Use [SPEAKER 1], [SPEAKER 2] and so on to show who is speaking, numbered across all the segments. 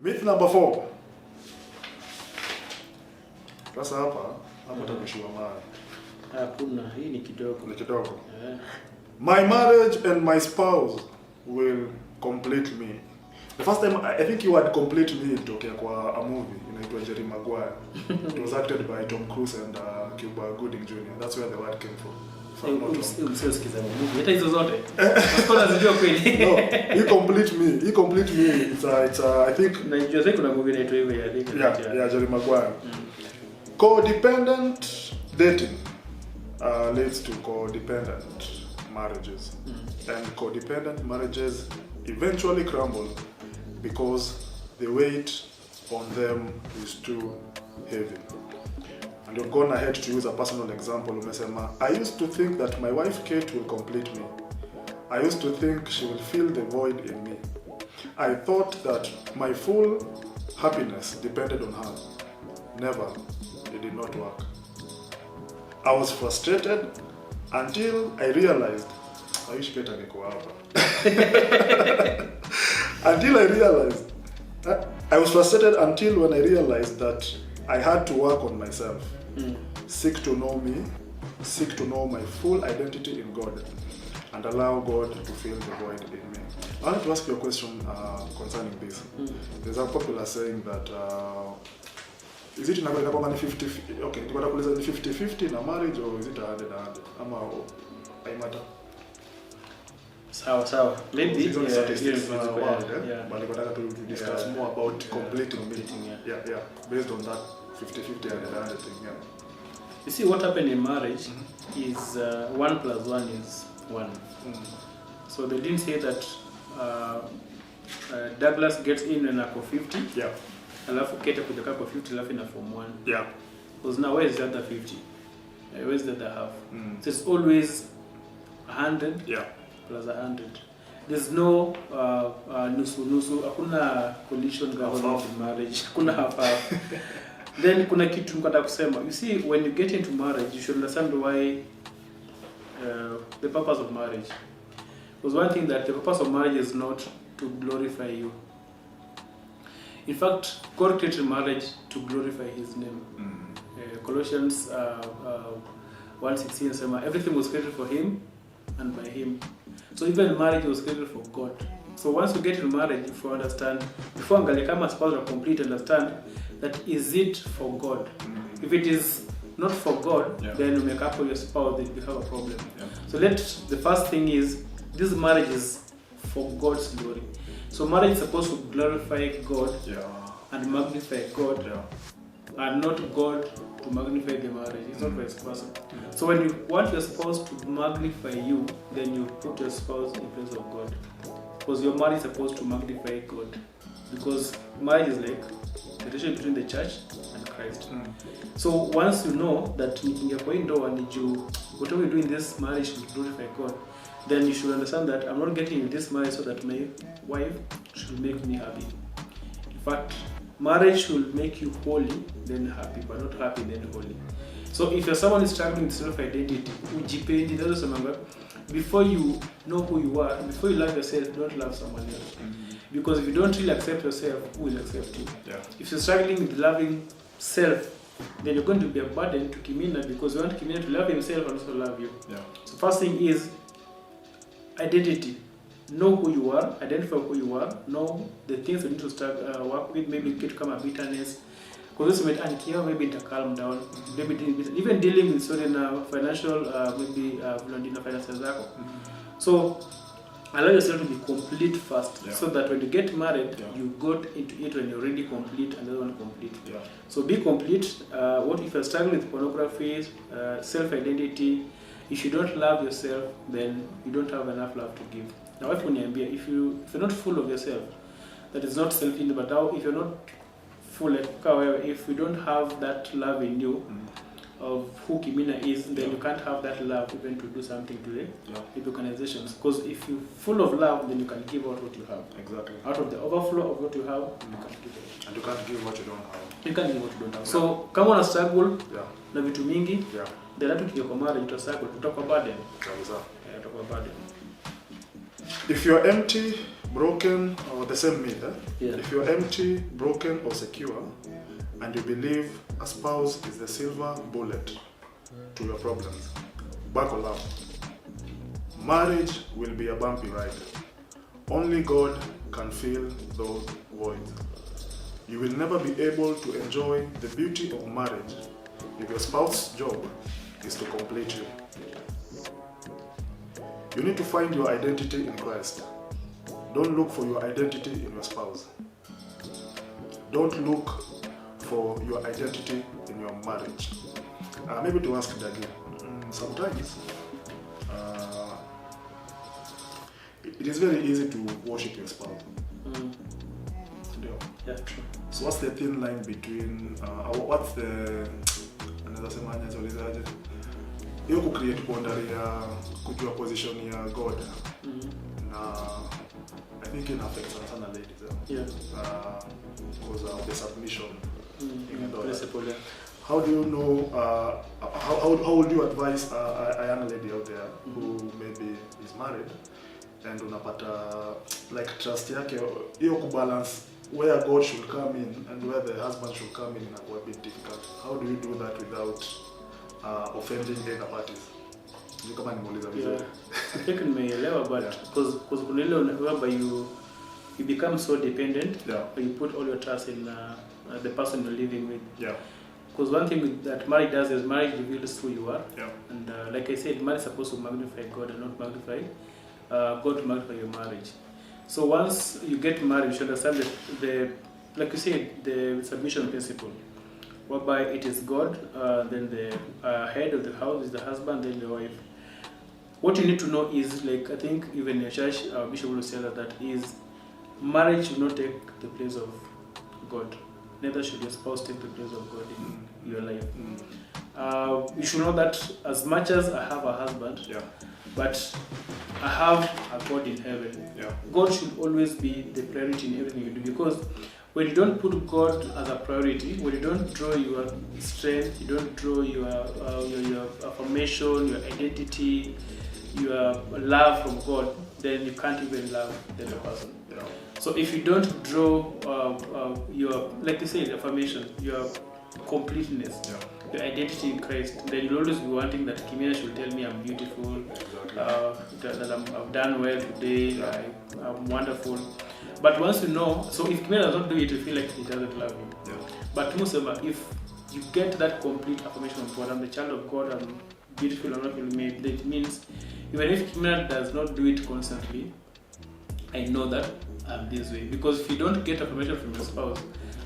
[SPEAKER 1] Myth number 4. Sasa hapa tutashiwa mara.
[SPEAKER 2] Hakuna, hii ni kidogo.
[SPEAKER 1] Ni kidogo. My marriage and my spouse will complete me. The first time I think you had complete me tokea kwa a movie inaitwa Jerry Maguire. It was acted by Tom Cruise and Cuba Gooding Jr. That's where the word came from.
[SPEAKER 2] Msiosikiza movie. Hata hizo zote. Usikona zijua kweli.
[SPEAKER 1] No, you complete me. You complete me. It's I think
[SPEAKER 2] najua sasa kuna movie inaitwa hivyo I think.
[SPEAKER 1] Yeah, Jerry Maguire. Codependent dating leads to codependent marriages. And codependent marriages eventually crumble because the weight on them is too heavy. And you've gone ahead to use a personal example. Umesema, I used to think that my wife Kate will complete me. I used to think she will fill the void in me. I thought that my full happiness depended on her. Never. It did not work. I was frustrated until I realized I wish Kate angekuwa hapa. Until I realized I was frustrated until when I realized that I had to work on myself. Seek to know me, seek to know my full identity in God, and allow God to fill the void in me. I want to ask you a question concerning this. There's a popular saying that is it inakwenda kama ni 50-50? Okay, tunataka kuuliza ni 50-50 na marriage or is it 100-100? Ama haimata?
[SPEAKER 2] Sawa. Maybe
[SPEAKER 1] it's on statistics but nataka to discuss more about completing. Yeah. Based on that 50-50 and 100 thing, yeah.
[SPEAKER 2] You see, what happened in marriage is 1 + 1 is 1. So they didn't say that Douglas gets in and ako 50.
[SPEAKER 1] Yeah.
[SPEAKER 2] Alafu Kate kuja kwa 50 alafu ina form 1.
[SPEAKER 1] Yeah.
[SPEAKER 2] Because now where is the other 50? Where is the other half? So it's always 100 plus 100. There's no nusu. Hakuna collision government in marriage. Hakuna half. Then kuna kitu nataka kusema. You see, when you get into marriage, you should understand why the purpose of marriage. Because one thing that the purpose of marriage is not to glorify you. In fact, God created marriage to glorify His name. Colossians 1:16 says, everything was created for Him and by Him. So even marriage was created for God. So once you get in marriage, if you understand, before angalikama spouse are complete, understand that is it for God. If it is not for God, then you make up for your spouse, then you have a problem. So the first thing is, this marriage is for God's glory. So marriage is supposed to glorify God and magnify God, and not God to magnify the marriage. It's not vice versa. So when you want your spouse to magnify you, then you put your spouse in place of God. Because your marriage is supposed to magnify God. Because marriage is like the relation between the church and Christ. So once you know that whatever you do in this marriage should glorify God, then you should understand that I'm not getting in this marriage so that my wife should make me happy. In fact, marriage should make you holy, then happy, but not happy, then holy. So if you're someone who is struggling with self-identity, before you know who you are, before you love yourself, don't love someone else. Because if you don't really accept yourself, who will accept you? If you're struggling with loving self, then you're going to be a burden to Kimina, because you want Kimina to love himself and also love you. So first thing is identity. Know who you are, identify who you are, know the things you need to start work with, maybe get come a bitterness. Because this might maybe to calm down, maybe even dealing with certain financial, maybe finances. So allow yourself to be complete first, so that when you get married, you got into it when you're already complete and the other one complete. So be complete. What if you're struggling with pornography, self-identity? If you don't love yourself, then you don't have enough love to give. Now, if you're not full of yourself, that is not self-indulgent. But now, if you're not full, if you don't have that love in you of who Kimina is, then you can't have that love even to do something to the organizations. Because if you're full of love, then you can give out what you have.
[SPEAKER 1] Exactly.
[SPEAKER 2] Out of the overflow of what you have, you can give it.
[SPEAKER 1] And you can't give what you don't have.
[SPEAKER 2] You can't give what you don't have. So, kama una struggle na vitu mingi, then hata tukiwa kwa marriage tuta struggle, tutakuwa burden. Tutakuwa burden.
[SPEAKER 1] If you're empty broken, or the same myth,
[SPEAKER 2] Yeah.
[SPEAKER 1] if you're empty, broken, or secure, and you believe a spouse is the silver bullet to your problems, buckle up. Marriage will be a bumpy ride. Only God can fill those voids. You will never be able to enjoy the beauty of marriage if your spouse's job is to complete you. You need to find your identity in Christ. Don't look for your identity in your spouse. Don't look for your identity in your marriage. Maybe to ask it again. Sometimes it is very easy to worship your spouse.
[SPEAKER 2] Yeah, true.
[SPEAKER 1] So what's the thin line between what's the hiyo kucreate boundary ya kujua position ya God na I think it affects sana ladies because of the submission
[SPEAKER 2] principle. Yeah.
[SPEAKER 1] How do you know how would you advise a young lady out there who maybe is married and unapata like trust yake hiyo kubalance where God should come in and where the husband should come in inakuwa a bit difficult. How do you do that without offending either parties? Ni kama nimuuliza vizuri.
[SPEAKER 2] I think nimeelewa, but because kuna ile whereby you become so dependent, you put all your trust in the person you're living with.
[SPEAKER 1] Yeah.
[SPEAKER 2] Because one thing that marriage does is marriage reveals who you are.
[SPEAKER 1] Yeah.
[SPEAKER 2] And like I said, marriage is supposed to magnify God and not magnify God to magnify your marriage. So once you get married, you should understand that like you said, the submission principle, whereby it is God, then the head of the house is the husband, then the wife. What you need to know is, like I think even your church, Bishop will say that is marriage should not take the place of God. Neither should your spouse take the place of God in your life. You should know that as much as I have a husband, but I have a God in heaven. God should always be the priority in everything you do, because when you don't put God as a priority, when you don't draw your strength, you don't draw your affirmation, your identity, your love from God, then you can't even love the other person. So if you don't draw your, like you said, affirmation, your completeness, your identity in Christ, then you'll always be wanting that Kimia should tell me I'm beautiful, that I've done well today, I'm wonderful. But once you know, so if Kimia does not do it, you feel like he doesn't love you. But Musema, if you get that complete affirmation of God, I'm the child of God, I'm beautiful, I'm not made, that means even if Kimia does not do it constantly, I know that I'm this way. Because if you don't get affirmation from your spouse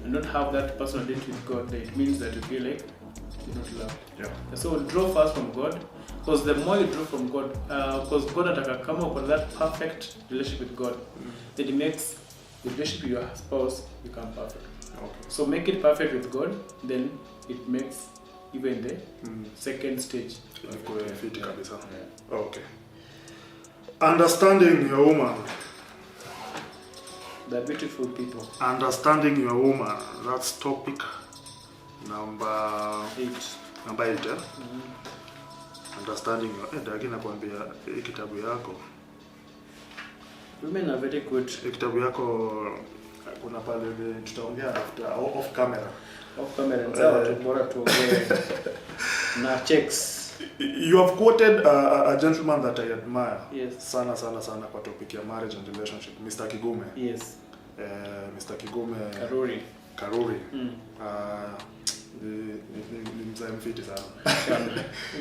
[SPEAKER 2] and don't have that personal identity with God, then it means that you feel like you're not loved. So draw first from God, because the more you draw from God, because God ataka come up with that perfect relationship with God, then it makes the relationship with your spouse become perfect. So make it perfect with God, then it makes even the second stage.
[SPEAKER 1] Okay. Understanding your woman.
[SPEAKER 2] The beautiful people.
[SPEAKER 1] Understanding your woman. That's topic number 8. Understanding your dagi nakwambia hii kitabu yako.
[SPEAKER 2] Women are very good.
[SPEAKER 1] Kitabu yako kuna pale tutaongea after off camera.
[SPEAKER 2] Off camera ndio bora tuongee na checks.
[SPEAKER 1] You have quoted a gentleman that I admire.
[SPEAKER 2] Yes.
[SPEAKER 1] Sana kwa topic ya marriage and relationship, Mr. Kigume.
[SPEAKER 2] Yes.
[SPEAKER 1] Mr. Kigume Karuri. Ni mzee mfiti sana.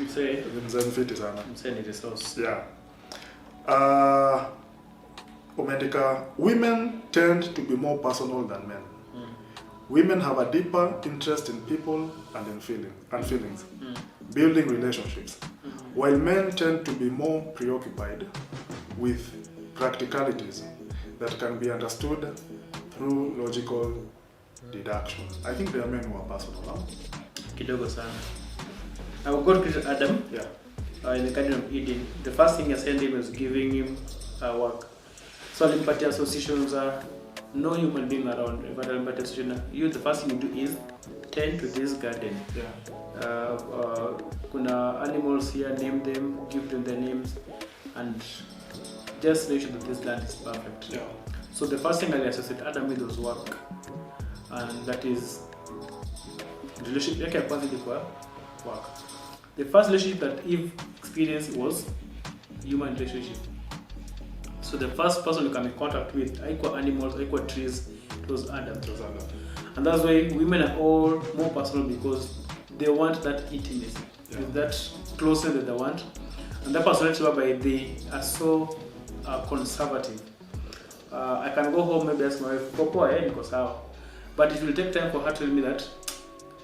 [SPEAKER 1] Mzee mfiti sana.
[SPEAKER 2] Mzee ni resource.
[SPEAKER 1] Umeandika, women tend to be more personal than men. Women have a deeper interest in people and in feelings, building relationships, while men tend to be more preoccupied with practicalities that can be understood through logical deduction. I think there are men who are personal, huh?
[SPEAKER 2] Kidogo sana. Our God created Adam in the Garden of Eden. The first thing he sent him was giving him work. So alimpatia associations no human being around, but alimpatia association. You, the first thing you do is tend to this garden. Kuna animals here, name them, give them their names, and just make sure that this land is perfect. So the first thing I associate Adam with was work, and that is relationship yake ya kwanza ilikuwa work. The first relationship that Eve experienced was human relationship. So the first person you come in contact with, equal animals, equal trees, it was Adam. And that's why women are all more personal because they want that intimacy, that closeness that they want. And that personality whereby they are so conservative. I can go home, maybe ask my wife, because how? But it will take time for her to tell me that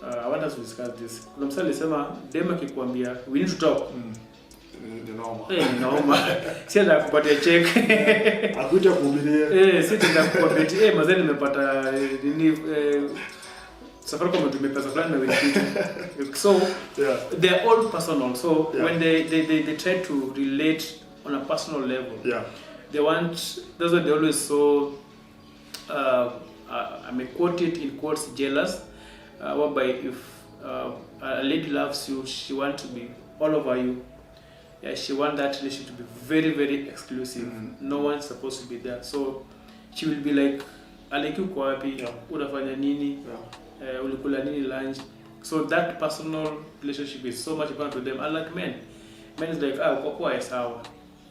[SPEAKER 2] I want us to discuss this. Kuna msali nisema, dema kikwambia, we need to talk. Ni normal. Sienda kupatia check.
[SPEAKER 1] Akuja kuhubiria.
[SPEAKER 2] Sienda kupatia, mazeni nimepata nini Safaricom tumepesa fulani na wengine. So they are all personal. So when they try to relate on a personal level, they want, that's why they always so I may quote it in quotes, jealous, whereby if a lady loves you, she wants to be all over you. Yeah, she wants that relationship to be very, very exclusive. No one's supposed to be there. So she will be like, aleki uko wapi, unafanya nini, ulikula nini lunch. So that personal relationship is so much important to them. Unlike men is like, uko kwa sawa.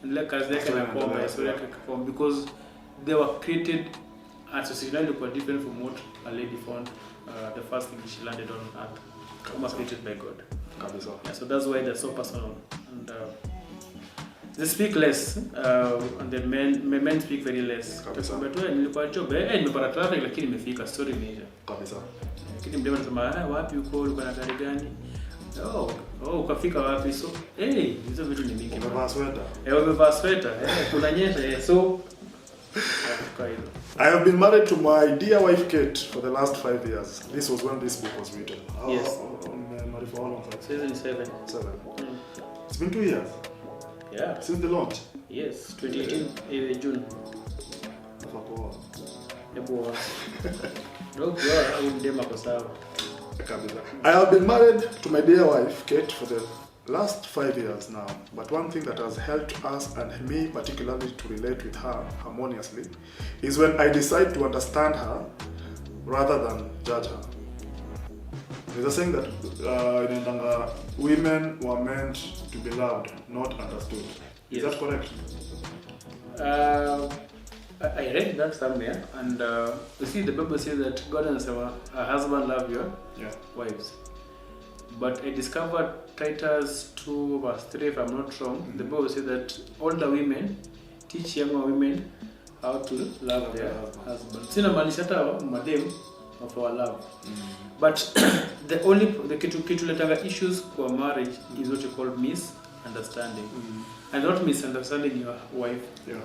[SPEAKER 2] And like as they can because they were created as a society quite different from what a lady found the first thing she landed on earth. Was created by God. Yeah, so that's why they're so personal. And they speak less, and the men speak very less. But nilikuwa job, nimepata traffic lakini nimefika, story imeisha.
[SPEAKER 1] Kabisa.
[SPEAKER 2] Lakini mdema anasema, wapi uko, uko na gari gani? Ukafika wapi? So, hizo vitu ni mingi.
[SPEAKER 1] Umevaa sweta.
[SPEAKER 2] Umevaa sweta. Kunanyesha. So,
[SPEAKER 1] I have been married to my dear wife Kate for the last 5 years. This was when this book was written.
[SPEAKER 2] Yes.
[SPEAKER 1] Married for how long?
[SPEAKER 2] Season 7.
[SPEAKER 1] It's been 2 years.
[SPEAKER 2] Yeah.
[SPEAKER 1] Since the launch.
[SPEAKER 2] Yes, 2018 June.
[SPEAKER 1] I have been married to my dear wife Kate for the last 5 years now, but one thing that has helped us and me particularly to relate with her harmoniously is when I decide to understand her rather than judge her. There's a saying that women were meant to be loved, not understood. Is that correct?
[SPEAKER 2] I read that somewhere, and you see the Bible says that God and a husband love your wives. But I discovered Titus 2 verse 3, if I'm not wrong, the Bible says that older women teach younger women how to love their husbands. Sina maanisha hata madem of our love. But the kitu letanga issues for marriage is what you call misunderstanding. And not misunderstanding your wife.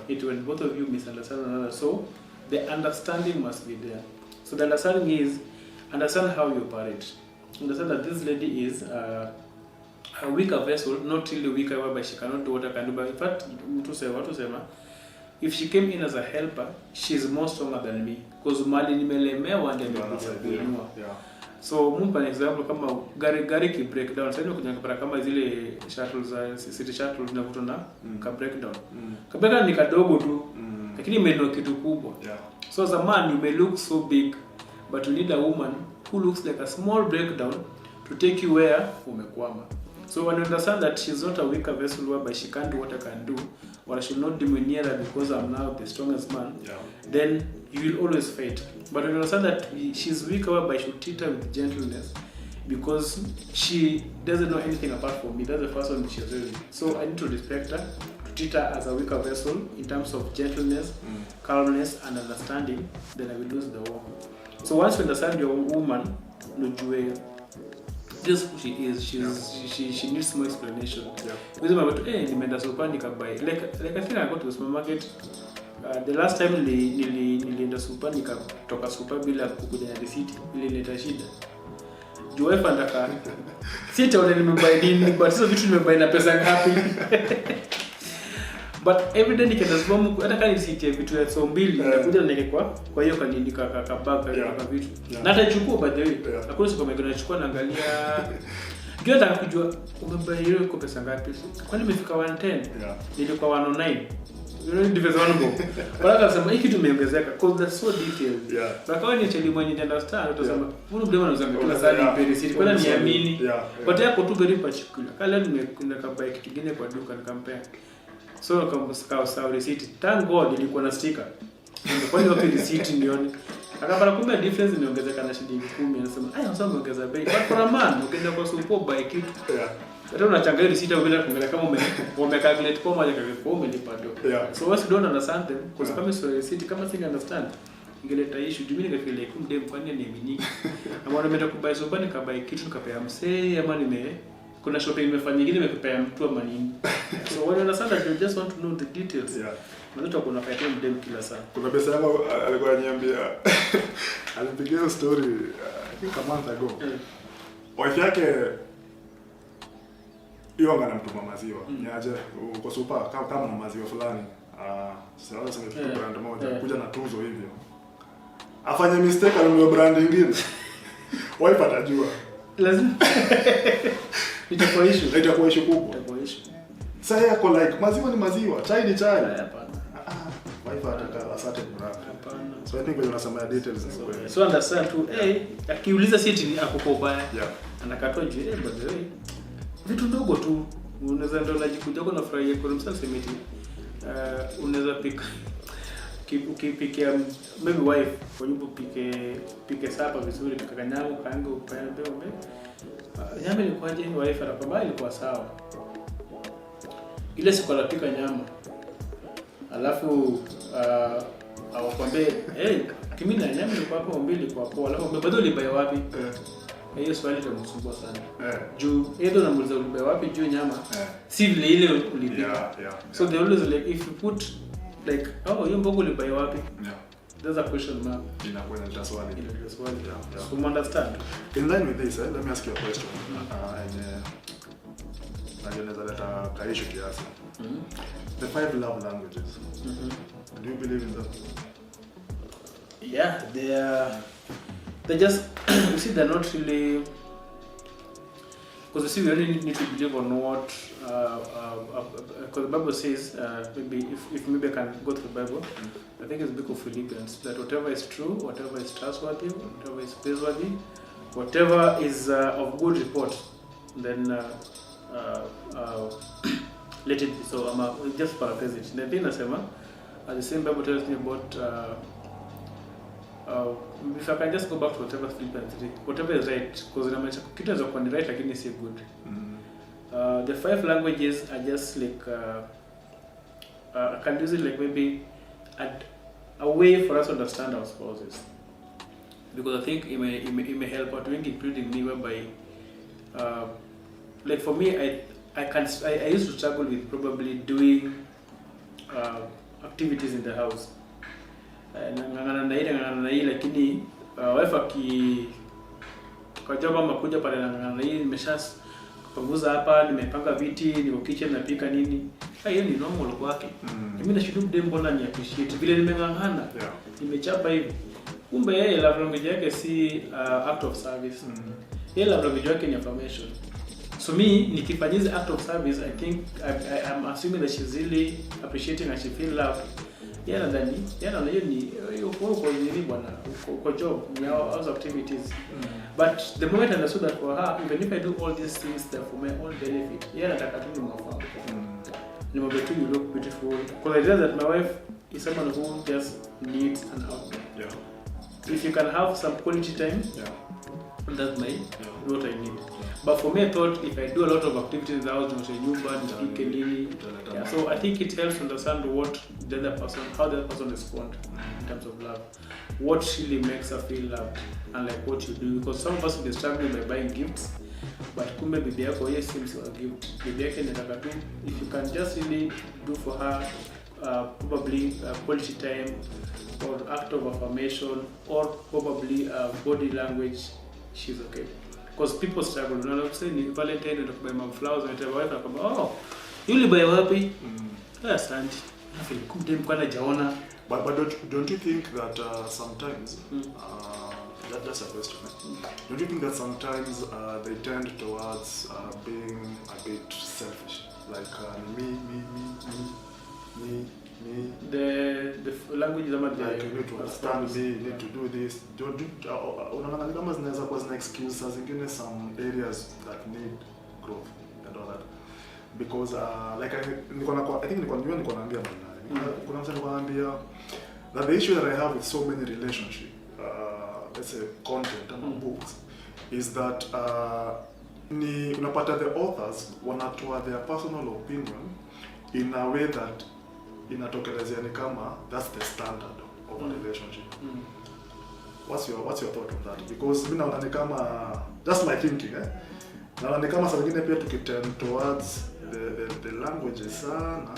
[SPEAKER 2] It's when both of you misunderstand one another. So the understanding must be there. So the understanding is understand how you operate. Understand that this lady is a weaker vessel, not really weaker whereby she cannot do what I can do. But in fact, if she came in as a helper, she's more stronger than me. Because mali nimelemewa ndio nimekuinua. So mungu an example kama gari ki breakdown, sasa kuja kupata kama zile shuttles za city shuttle zinavuta na ka breakdown. Ka breakdown ni kadogo tu, lakini imeno kitu kubwa. So as a man you may look so big, but you need a woman who looks like a small breakdown to take you where umekwama. So when you understand that she's not a weaker vessel whereby she can't do what I can do, or I should not domineer her because I'm now the strongest man, then you will always fight. But when you understand that she's weaker whereby I should treat her with gentleness because she doesn't know anything apart from me, that's the first one she's doing. So I need to respect her, to treat her as a weaker vessel in terms of gentleness, calmness and understanding, then I will lose the war. So once you understand your woman, this is who she is. She needs more explanation. Because nimeenda sokoni nikabuy. Like I think I got to the supermarket. The last time nilienda super nikatoka super bila kukuja na receipt, nilileta shida. Juu wife anataka sitaona nimebuy nini, but hizo vitu nimebuy na pesa ngapi? But every day nikienda super hata kama receipt ya vitu ya so mbili nakuja na kwa hiyo kanini kabaka vitu. Na atachukua by the way. Hakuna supermarket anachukua naangalia. Ndio nataka kujua umebuy hiyo kwa pesa ngapi? Kwani imefika 110? Nilikuwa 109. You know difference one go. Wala kasema hiki tumeongezeka because they're so detailed.
[SPEAKER 1] Yeah.
[SPEAKER 2] Na kama ni cheli mwenye understand utasema huyu mdema anazanga kila saa ni receipt. Kwa nini niamini? But yako tu very particular. Kala nimekwenda kabaya kitu kingine kwa duka nikampea. So kama sawa receipt. Thank God ilikuwa na sticker. Kwa hiyo receipt nione. Akapata kumbe difference imeongezeka na shilingi 10. Anasema sasa umeongeza bei. But for a man ukienda kwa super buy kitu. Yeah. Hata unachanganya receipt au bila kuangalia kama umecalculate kwa moja kwa umelipa do. Yeah. So once you don't understand them, because kama so receipt kama singa understand, ingeleta issue. Mimi ningefeel like kumdem kwa nini niamini. Ama nimeenda kubai so bani kabai kitu nikapea msee ama kuna shopping nimefanya nyingine nimepea mtu ama nini. So when you understand that you just want to know the details. Yeah. Mwanzo kuna fight mdem kila saa.
[SPEAKER 1] Kuna pesa yangu alikuwa ananiambia alipigia story I think a month ago. Wife yake hiyo anamtuma maziwa. Niaje uko super kama na maziwa fulani. Sasa sema brand moja kuja na tuzo hivyo. Afanye mistake anunue brand nyingine. Wife atajua. Lazima itakuwa issue kubwa. Sasa yako like maziwa ni maziwa, chai ni chai. Hapana. Wife ataka asante brand. Hapana. So I think when unasema details ni kweli.
[SPEAKER 2] So understand tu akiuliza siti ni ako ubaya. Yeah. Anakatoa juu by the way. Vitu ndogo tu unaweza ndo unajikuja kwa nafurahia kwa msasa semeti. Unaweza ukipikia maybe wife kwa nyumba pike sapa vizuri kakanyango kaango upande ume. Nyama ilikuwaje wife anakwambia ilikuwa sawa. Ile siku alipika nyama. Alafu awakwambie kimi na nyama ilikuwa hapo mbili kwa poa. Alafu bado ulibai wapi? Hiyo swali litamsumbua sana. Juu edo namuuliza ulibai wapi juu nyama? Si vile ile ulipika. So they always like if you put like hiyo mboga ulibai wapi? There's a question mark.
[SPEAKER 1] Inakuwa ni swali.
[SPEAKER 2] So you understand?
[SPEAKER 1] In line with this, let me ask you a question. And issue kiasi. The 5 love languages. Do you believe in them?
[SPEAKER 2] Yeah, they just you see they're not really because you see we really need to believe on what because the Bible says maybe if maybe I can go to the Bible, I think it's the book of Philippians that whatever is true, whatever is trustworthy, whatever is praiseworthy, whatever is of good report, then let it be. So I'm just paraphrase it. The thing nasema the same Bible tells me about if I can just go back to whatever Philippians 3, whatever is right, because inamaanisha kitu inaweza kuwa ni right lakini si good. The 5 languages are just like I can use it like maybe a way for us to understand our spouses, because I think it may help out doing including me whereby like for me I used to struggle with probably doing activities in the house. Ngangana na hii lakini wife kwa job ama kuja pale na hii nimeshapanguza hapa, nimepanga viti, niko kitchen napika nini. Hiyo ni normal kwake. Mimi na shughuli dem mbona ni appreciate vile nimengangana. Nimechapa hivi. Kumbe yeye love language yake si act of service. Yeye love language yake ni affirmation. So me nikifanyiza act of service, I think I'm assuming that she's really appreciating and she feel loved. Hiyo ni kwa nini bwana kwa job ni house activities. But the moment I understood that for her, even if I do all these things that for my own benefit, nataka tu ni mwafahamu. Ni mambo tu you look beautiful. Because I realize that my wife is someone who just needs an outlet. If you can have some quality time, that's what I need. But for me, I thought if I do a lot of activities in the house, so I think it helps to understand what the other person, how the other person responds in terms of love, what really makes her feel loved, and like what you do. Because some of us will be struggling by buying gifts, but kumbe bibi yako yeye seems a gift. Bibi yake nataka tu, if you can just really do for her probably quality time or act of affirmation or probably body language, she's okay. Because people struggle. You know, say ni Valentine and buy my flowers and whatever. Wife come, you buy wapi? Asante. Nafili kumdem kwa jaona.
[SPEAKER 1] But don't you think that sometimes that's a question. Don't you think that sometimes they tend towards being a bit selfish? Like me. me.
[SPEAKER 2] The language is about
[SPEAKER 1] like you need to understand me, you need to do this. Unaona kama zinaweza kuwa zina excuses zingine some areas that need growth and all that. Because like I think niko naambia kuna mtu anakuambia that the issue that I have with so many relationship let's say content and books is that ni unapata the authors wanatoa their personal opinion in a way that inatokelezea ni kama that's the standard of a relationship. What's your thought on that? Because mimi naona ni kama just my thinking naona ni kama saa nyingine pia tukitend towards the language sana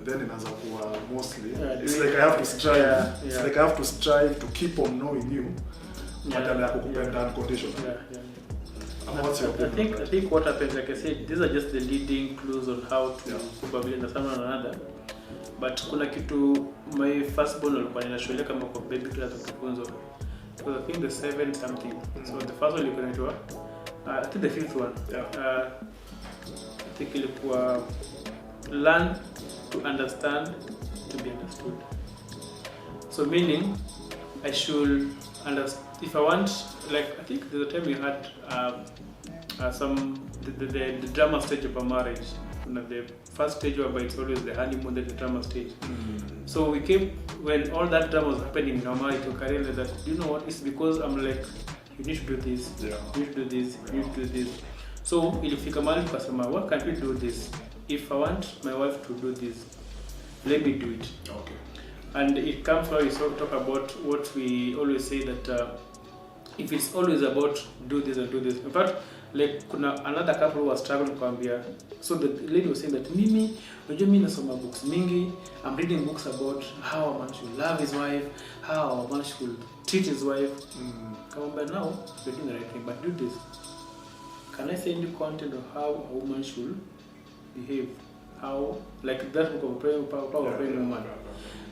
[SPEAKER 1] then inaanza kuwa mostly it's like I have to strive it's like I have to strive to keep on knowing you badala ya kukupenda unconditionally.
[SPEAKER 2] I think what happens, like I said, these are just the leading clues on how to probably understand one another. But kuna kitu my firstborn alikuwa ninashule kama kwa baby class tukifunzo. Because I think the 7 something. So the first one ilikuwa inaitwa I think the fifth one. I think ilikuwa learn to understand to be understood. So meaning I should understand if I want, like I think there's a time we had some the drama stage of a marriage. The first stage whereby it's always the honeymoon, then the drama stage. So we came when all that drama was happening in our marriage. To Karel that, do you know what? It's because I'm like, you need to do this, you need to do this, you need to do this. So ilifika mahali tukasema, what can we do this? If I want my wife to do this, let me do it.
[SPEAKER 1] Okay.
[SPEAKER 2] And it comes where we talk about what we always say that if it's always about do this and do this. In fact, like kuna another couple who was struggling kuambia, so the lady was saying that mimi nasoma books mingi, I'm reading books about how a man should love his wife, how a man should treat his wife. But now you're doing the right thing, but do this. Can I send you content of how a woman should behave? How, like that book of Power of Praying Woman.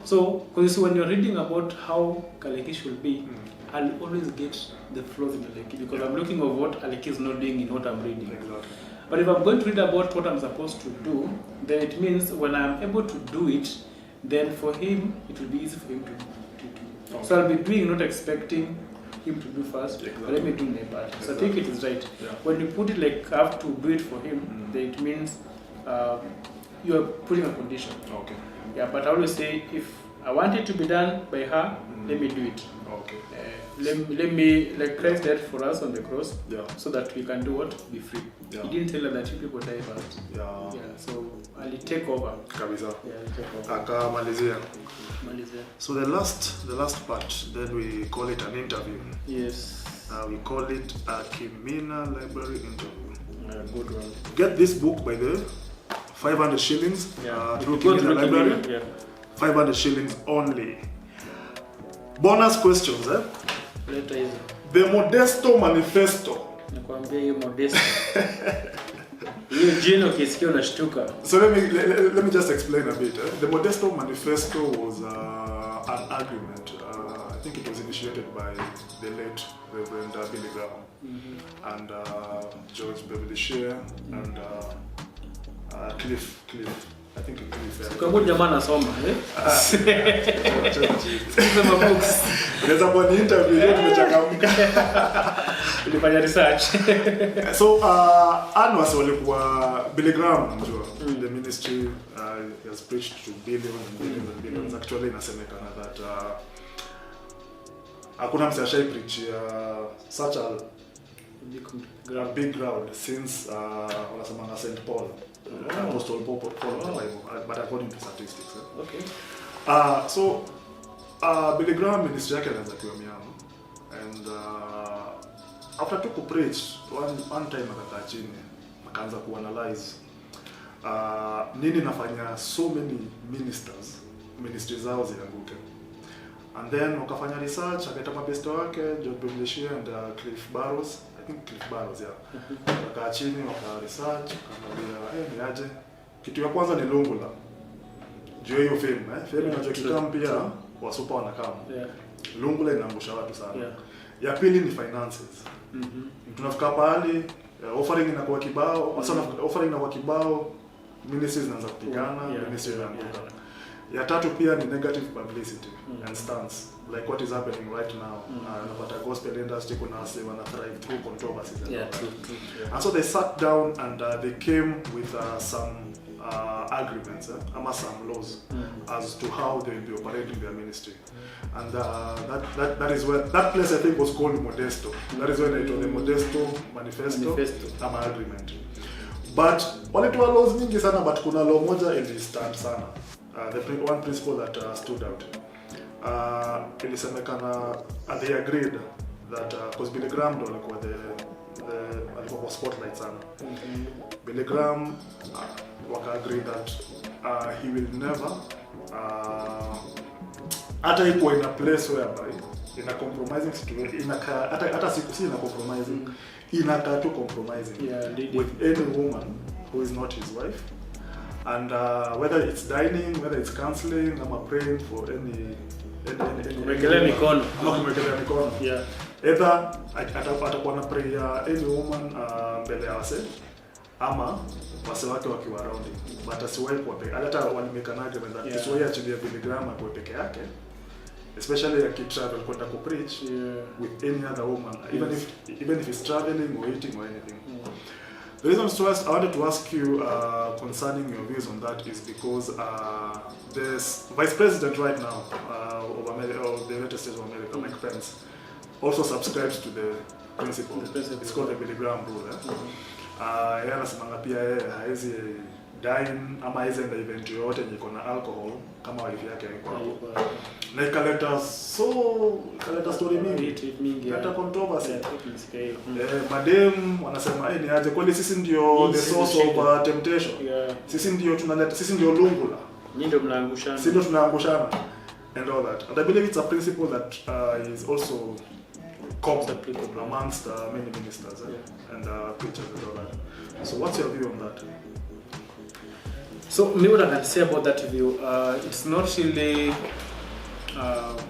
[SPEAKER 2] So, because when you're reading about how Kaleki should be, I'll always get the flaws in Kaleki because I'm looking at what Kaleki is not doing in what I'm reading.
[SPEAKER 1] Exactly.
[SPEAKER 2] But if I'm going to read about what I'm supposed to do, then it means when I'm able to do it, then for him, it will be easy for him to do. Okay. So I'll be doing, not expecting him to do first, but let me do my part. So I think it is right. Yeah. When you put it like I have to do it for him, then it means you're putting a condition.
[SPEAKER 1] Okay.
[SPEAKER 2] Yeah, but I always say if I want it to be done by her, let me do it.
[SPEAKER 1] Okay.
[SPEAKER 2] Let me like Christ died for us on the cross,
[SPEAKER 1] so
[SPEAKER 2] that we can do what? Be free.
[SPEAKER 1] Yeah.
[SPEAKER 2] He didn't tell us that you people die first.
[SPEAKER 1] Yeah.
[SPEAKER 2] So I'll take over.
[SPEAKER 1] Kabisa.
[SPEAKER 2] Yeah, I'll take over.
[SPEAKER 1] Akamalizia.
[SPEAKER 2] Malizia.
[SPEAKER 1] So the last part, then we call it an interview.
[SPEAKER 2] Yes.
[SPEAKER 1] We call it a Kimina Library interview.
[SPEAKER 2] Good one.
[SPEAKER 1] Get this book by the 500 shillings through Kimina Library.
[SPEAKER 2] Yeah.
[SPEAKER 1] 500 shillings only. Bonus questions,
[SPEAKER 2] Later is
[SPEAKER 1] the Modesto Manifesto.
[SPEAKER 2] Nakwambia hiyo Modesto. Hiyo jina ukisikia unashtuka.
[SPEAKER 1] So let me just explain a bit. The Modesto Manifesto was an argument. I think it was initiated by the late Reverend Billy Graham and George Beverly Shea and Cliff. I think Cliff.
[SPEAKER 2] Kwa jamaa anasoma, Sema books.
[SPEAKER 1] Unaweza kuwa ni interview leo tumechangamka.
[SPEAKER 2] Ulifanya research.
[SPEAKER 1] So Anwas walikuwa Billy Graham unajua. The ministry has preached to billions and billions and billions. Actually inasemekana that hakuna mtu ashai preach such a big crowd since wanasema na St. Paul. Apostle Paul of the Bible, but according to statistics.
[SPEAKER 2] Okay.
[SPEAKER 1] So Billy Graham ministry yake anaanza kiwa miamo, and after to preach one time akakaa chini akaanza kuanalyze nini nafanya so many ministries zao zianguke, and then wakafanya research, akaita mabesto wake George Beverly Shea and Cliff Barrows. I think Cliff Barrows, wakakaa chini waka research, wakaangalia ni aje. Kitu ya kwanza ni Lungula. Juu hiyo fame inachokikaa pia wasupa wanakama. Lungula inaangusha watu sana. Ya pili ni finances. Tunafika pale offering inakuwa kibao, offering inakuwa kibao, ministries zinaanza kupigana, ministries zinaanguka. Ya tatu pia ni negative publicity and stance, like what is happening right now. Napata gospel industry kuna wase wana thrive through controversies.
[SPEAKER 2] True.
[SPEAKER 1] And so they sat down and they came with some agreements, ama some laws as to how they will be operating their ministry. And that is where that place I think was called Modesto. That is when it was the Modesto Manifesto. Ama agreement. But walitoa laws mingi sana, but kuna law moja ilistand sana. The one principle that stood out. Ilisemekana, and they agreed that because Billy Graham ndo alikuwa alikuwa kwa spotlight sana. Billy Graham waka-agree that he will never hata iko in a place whereby in a compromising situation, hata si in a compromising, inakaa tu compromising with any woman who is not his wife. And whether it's dining, whether it's counseling, I'm praying for any
[SPEAKER 2] kumekelea mikono.
[SPEAKER 1] Yeah. Either atakuwa na pray any woman mbele ya wase ama wase wake wakiwa around, but asiwahi kuwa peke. Hata walimeka na argument that isiwahi achilia Billy Graham kwa peke yake, especially if he travel kwenda ku preach with any other woman, even if he's traveling or eating or anything. The reason I wanted to ask you concerning your views on that is because the Vice President right now of America, of the United States of America, Mike Pence, also subscribes to the principle. It's called the Billy Graham rule. Yeye anasemanga pia haezi dine ama haezi enda event yoyote yenye iko na alcohol kama wife yake haiko hapo. Na ikaleta story mingi. Hata controversy. Madem wanasema ni aje kweli sisi ndio the source of temptation. Sisi ndio tunaleta, sisi ndio lungula.
[SPEAKER 2] Nyinyi ndio mnaangushana.
[SPEAKER 1] Sisi ndio tunaangushana and all that. And I believe it's a principle that is also common amongst many ministers and preachers and all that. So what's your view on that?
[SPEAKER 2] So, me what I can say about that view, it's not really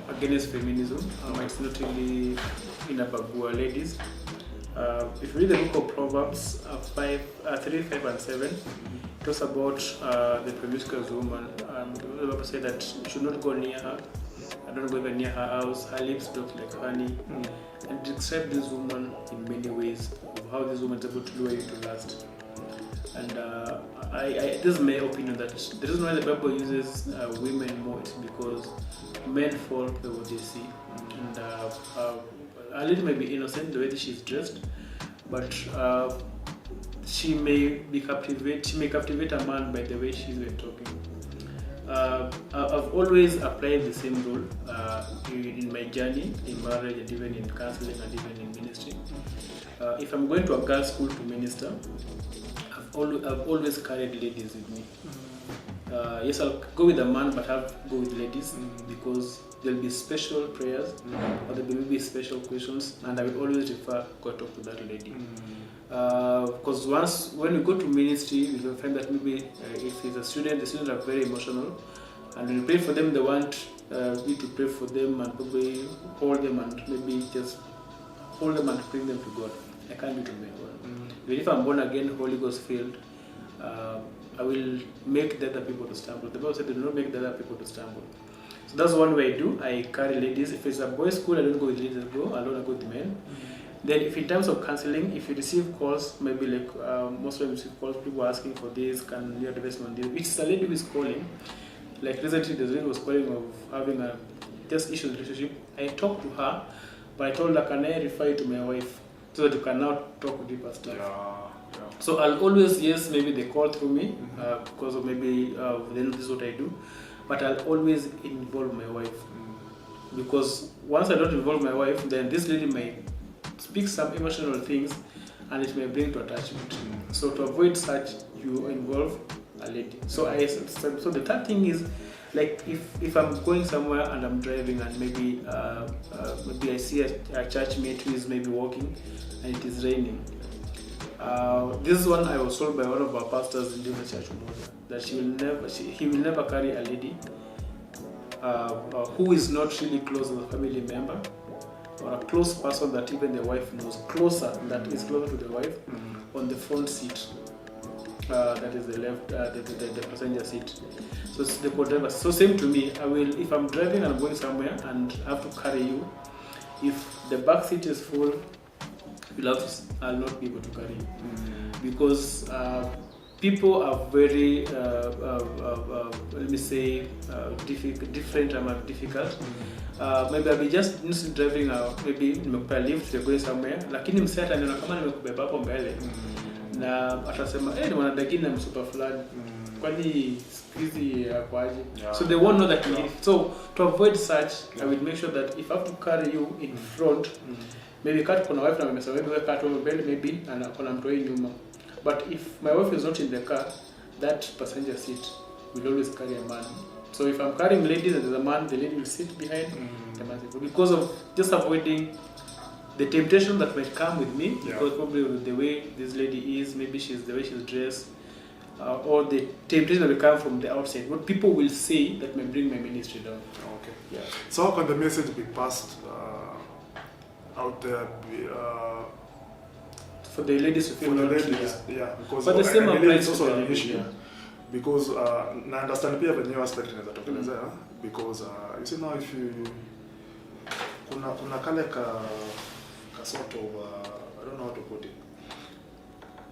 [SPEAKER 2] against feminism. It's not really in a bagua ladies. If you read the book of Proverbs 3, 5, and 7, it talks about the promiscuous woman. The Bible says that you should not go near her. I don't go even near her house. Her lips look like honey. And it describes this woman in many ways of how this woman is able to lure you to lust. And this is my opinion that the reason why the Bible uses women more is because men fall by what they see. And a lady may be innocent the way that she's dressed, but she may captivate a man by the way she's been talking. I've always applied the same rule in my journey in marriage and even in counseling and even in ministry. If I'm going to a girls' school to minister, I've always carried ladies with me. Yes, I'll go with a man, but I'll go with ladies because there'll be special prayers or there will be special questions, and I will always refer God talk to that lady. Because when you go to ministry, you will find that maybe if it's a student, the students are very emotional, and when you pray for them, they want you to pray for them and probably hold them and maybe just hold them and bring them to God. I can't do it on my own. Even if I'm born again, Holy Ghost filled, I will make the other people to stumble. The Bible said, do not make the other people to stumble. So that's one way I do. I carry ladies. If it's a boys' school, I don't go with ladies. I go alone. I go with men. Then, if in terms of counseling, if you receive calls, maybe like most of them receive calls, people asking for this, can you advise on this? Which is a lady who is calling. Like recently, the lady was calling of having a just issue relationship. I talked to her, but I told her, can I refer you to my wife so that you can now talk deeper stuff. So I'll always, yes, maybe they call through me because of maybe then this is what I do, but I'll always involve my wife because once I don't involve my wife, then this lady may speak some emotional things and it may bring to attachment. So to avoid such, you involve a lady. So the third thing is, like if I'm going somewhere and I'm driving and maybe I see a church mate who is maybe walking and it is raining. This is one I was told by one of our pastors in the church that he will never carry a lady who is not really close as a family member or a close person that even the wife knows, that is closer to the wife, on the front seat. that is the left, the passenger seat. So it's the co-driver. So same to me. I will, if I'm driving and I'm going somewhere and I have to carry you, if the back seat is full, I'll not be able to carry you because people are very, let me say, different and difficult. Maybe I'll be just driving, maybe nimekupa lift, we're going somewhere, lakini mseta nina kama nimekubeba hapo mbele na atasema ni mwanadagini na msupa fulani kwani squeezy kwaje. So they won't know that you need. So to avoid such, I will make sure that if I have to carry you in front, maybe kat kuna wife na mmesema maybe wewe kat mbele maybe na kuna mtoi nyuma. But if my wife is not in the car, that passenger seat will always carry a man. So if I'm carrying ladies and there's a man, the lady will sit behind the man because of just avoiding the temptation that might come with me, because probably with the way this lady is, maybe she's the way she's dressed, or the temptation that will come from the outside. What people will say that may bring my ministry down.
[SPEAKER 1] Okay.
[SPEAKER 2] Yeah.
[SPEAKER 1] So how can the message be passed out there?
[SPEAKER 2] For the ladies to feel
[SPEAKER 1] because
[SPEAKER 2] but the same applies
[SPEAKER 1] also an issue. Because na understand pia venye aspect inaweza tokelezea because you see now if you kuna kale ka sort of I don't know how to put it.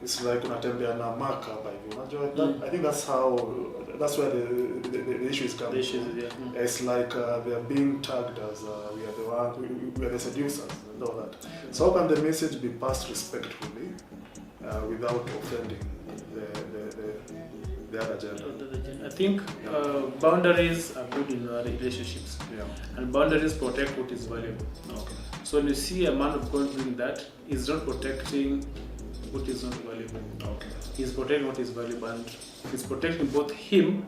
[SPEAKER 1] It's like unatembea na mark hapa hivi. Unajua I think that's where the issue is coming.
[SPEAKER 2] The issue is,
[SPEAKER 1] It's like they are being tagged as we are the seducers and all that. So how can the message be passed respectfully without offending the other gender?
[SPEAKER 2] I think boundaries are good in our relationships, and boundaries protect what is valuable.
[SPEAKER 1] Okay.
[SPEAKER 2] So when you see a man of God doing that, he's not protecting what is not valuable.
[SPEAKER 1] Okay.
[SPEAKER 2] He's protecting what is valuable, and he's protecting both him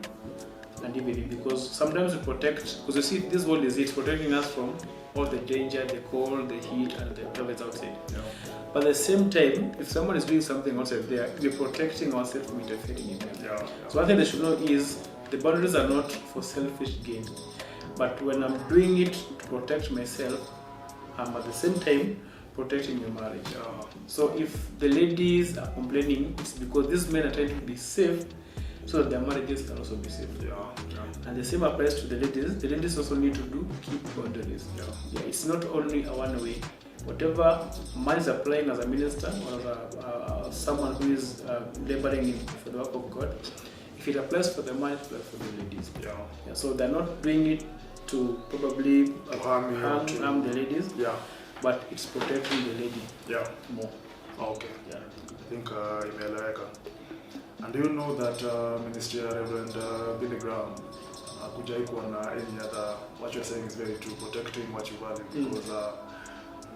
[SPEAKER 2] and even him, because sometimes we protect, because you see this world is it's protecting us from all the danger, the cold, the heat, and the whatever is outside. But at the same time, if someone is doing something outside there, we're protecting ourselves from interfering in them. So one thing they should know is the boundaries are not for selfish gain. But when I'm doing it to protect myself, I'm at the same time protecting your marriage. So if the ladies are complaining, it's because these men are trying to be safe so that their marriages can also be safe. And the same applies to the ladies. The ladies also need to keep boundaries. It's not only a one way. Whatever man is applying as a minister or someone who is laboring for the work of God, if it applies for the man, it applies for the ladies. So they're not doing it to probably harm the ladies, but it's protecting the lady more.
[SPEAKER 1] Okay. I think imeeleweka. And do you know that Minister Reverend Billy Graham kujai kuwa na any other, what you're saying is very true, protecting what you value, because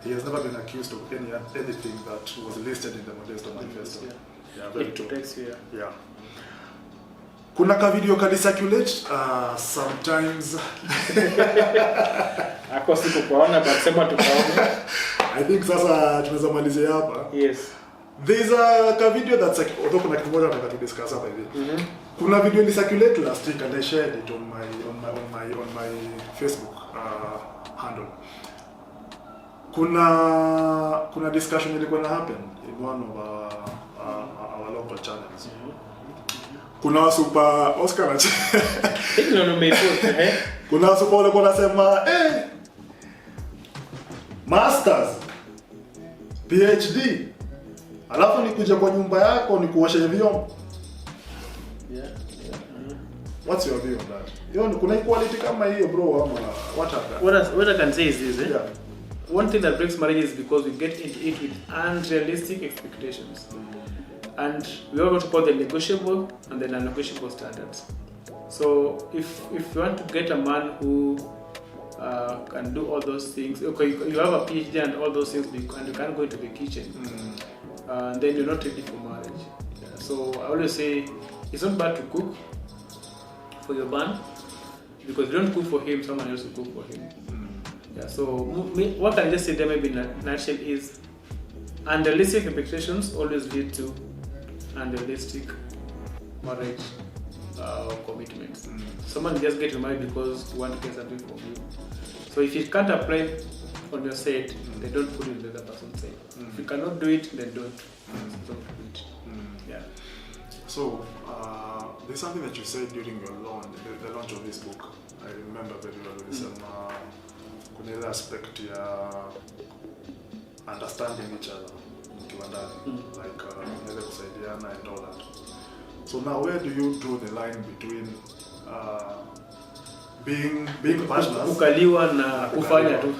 [SPEAKER 1] he has never been accused of anything that was listed in the Modesto Manifesto.
[SPEAKER 2] Very true.
[SPEAKER 1] Kuna ka video kali circulate sometimes.
[SPEAKER 2] Ako siku kuona but sema tukaona.
[SPEAKER 1] I think sasa tunaweza malizia hapa.
[SPEAKER 2] Yes.
[SPEAKER 1] There's a video that's like, although kuna kitu moja nataka discuss hapa hivi. Kuna video ili circulate last week and I shared it on my Facebook handle. Kuna discussion ilikuwa na happen in one of our local channels. Kuna super Oscar na kuna super wale wanasema masters PhD alafu nikuja kwa nyumba yako nikuoshe vyombo. What's your view on that? Kuna equality kama hiyo bro ama
[SPEAKER 2] what I can say is this, one thing that breaks marriage is because we get into it with unrealistic expectations. And we are going to call the negotiable and the non-negotiable standards. So if you want to get a man who can do all those things, okay, you have a PhD and all those things, and you can't go into the kitchen, then you're not ready for marriage. So I always say it's not bad to cook for your man, because if you don't cook for him, someone else will cook for him. So what I just said there maybe in a nutshell is unrealistic expectations always lead to unrealistic marriage commitments. Someone just get married because you want to get something from you. So if you can't apply on your side, then don't put it on the other person's side. If you cannot do it, then don't do it.
[SPEAKER 1] So, there's something that you said during your launch, the launch of this book. I remember very well. Kuna ile aspect ya understanding each other mkiwa ndani, like unaweza kusaidiana and all that. So now, where do you draw the line between being partners,
[SPEAKER 2] kukaliwa na kufanya tu?